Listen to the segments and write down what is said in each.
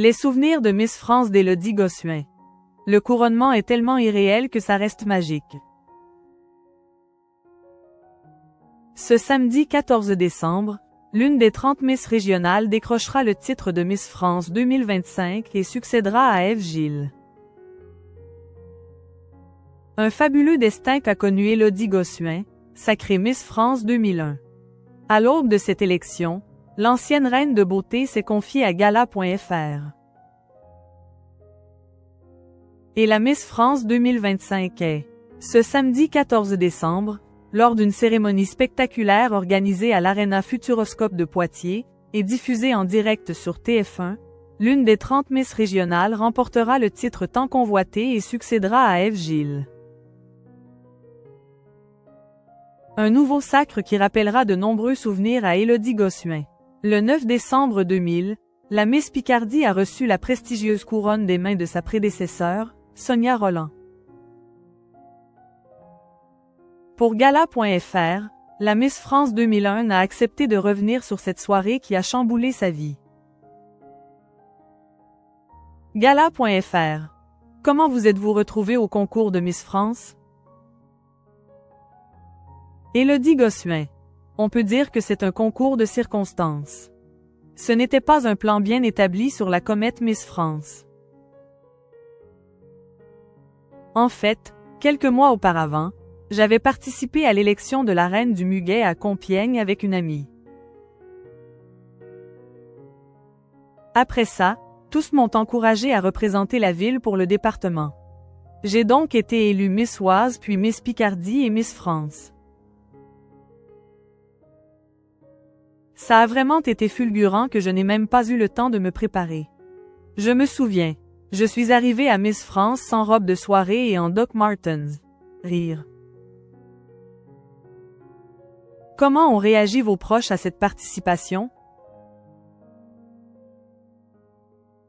Les souvenirs de Miss France d'Élodie Gossuin. Le couronnement est tellement irréel que ça reste magique. Ce samedi 14 décembre, l'une des 30 Miss régionales décrochera le titre de Miss France 2025 et succédera à Ève Gilles. Un fabuleux destin qu'a connu Élodie Gossuin, sacrée Miss France 2001. À l'aube de cette élection, l'ancienne reine de beauté s'est confiée à Gala.fr. Et la Miss France 2025 est, ce samedi 14 décembre, lors d'une cérémonie spectaculaire organisée à l'Arena Futuroscope de Poitiers et diffusée en direct sur TF1, l'une des 30 Miss régionales remportera le titre tant convoité et succédera à Ève Gilles. Un nouveau sacre qui rappellera de nombreux souvenirs à Élodie Gossuin. Le 9 décembre 2000, la Miss Picardie a reçu la prestigieuse couronne des mains de sa prédécesseur, Sonia Rolland. Pour Gala.fr, la Miss France 2001 a accepté de revenir sur cette soirée qui a chamboulé sa vie. Gala.fr. Comment vous êtes-vous retrouvée au concours de Miss France? Élodie Gossuin. On peut dire que c'est un concours de circonstances. Ce n'était pas un plan bien établi sur la comète Miss France. En fait, quelques mois auparavant, j'avais participé à l'élection de la reine du Muguet à Compiègne avec une amie. Après ça, tous m'ont encouragée à représenter la ville pour le département. J'ai donc été élue Miss Oise puis Miss Picardie et Miss France. Ça a vraiment été fulgurant que je n'ai même pas eu le temps de me préparer. Je me souviens, je suis arrivée à Miss France sans robe de soirée et en Doc Martens. Rire. Comment ont réagi vos proches à cette participation?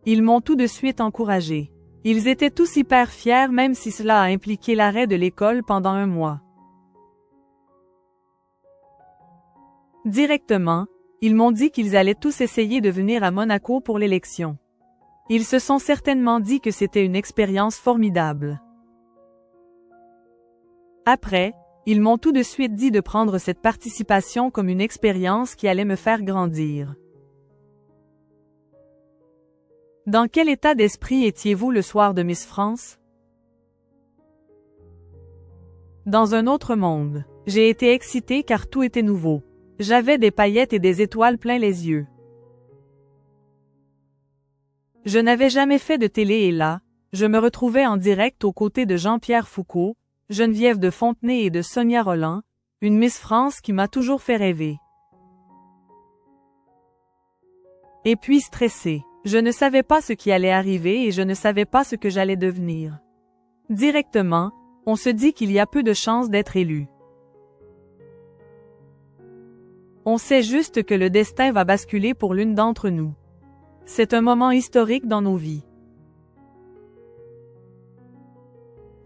Ils m'ont tout de suite encouragée. Ils étaient tous hyper fiers même si cela a impliqué l'arrêt de l'école pendant un mois. Directement, ils m'ont dit qu'ils allaient tous essayer de venir à Monaco pour l'élection. Ils se sont certainement dit que c'était une expérience formidable. Après, ils m'ont tout de suite dit de prendre cette participation comme une expérience qui allait me faire grandir. Dans quel état d'esprit étiez-vous le soir de Miss France? Dans un autre monde. J'ai été excitée car tout était nouveau. J'avais des paillettes et des étoiles plein les yeux. Je n'avais jamais fait de télé et là, je me retrouvais en direct aux côtés de Jean-Pierre Foucault, Geneviève de Fontenay et de Sonia Rolland, une Miss France qui m'a toujours fait rêver. Et puis stressée. Je ne savais pas ce qui allait arriver et je ne savais pas ce que j'allais devenir. Directement, on se dit qu'il y a peu de chances d'être élu. On sait juste que le destin va basculer pour l'une d'entre nous. C'est un moment historique dans nos vies.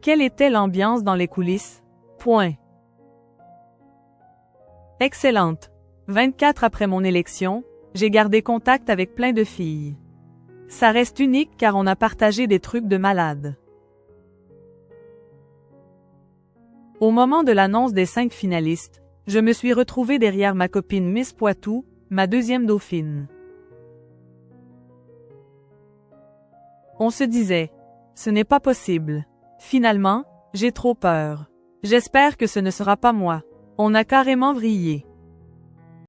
Quelle était l'ambiance dans les coulisses? Point. Excellente. 24 après mon élection, j'ai gardé contact avec plein de filles. Ça reste unique car on a partagé des trucs de malade. Au moment de l'annonce des 5 finalistes, je me suis retrouvée derrière ma copine Miss Poitou, ma deuxième dauphine. On se disait, ce n'est pas possible. Finalement, j'ai trop peur. J'espère que ce ne sera pas moi. On a carrément vrillé.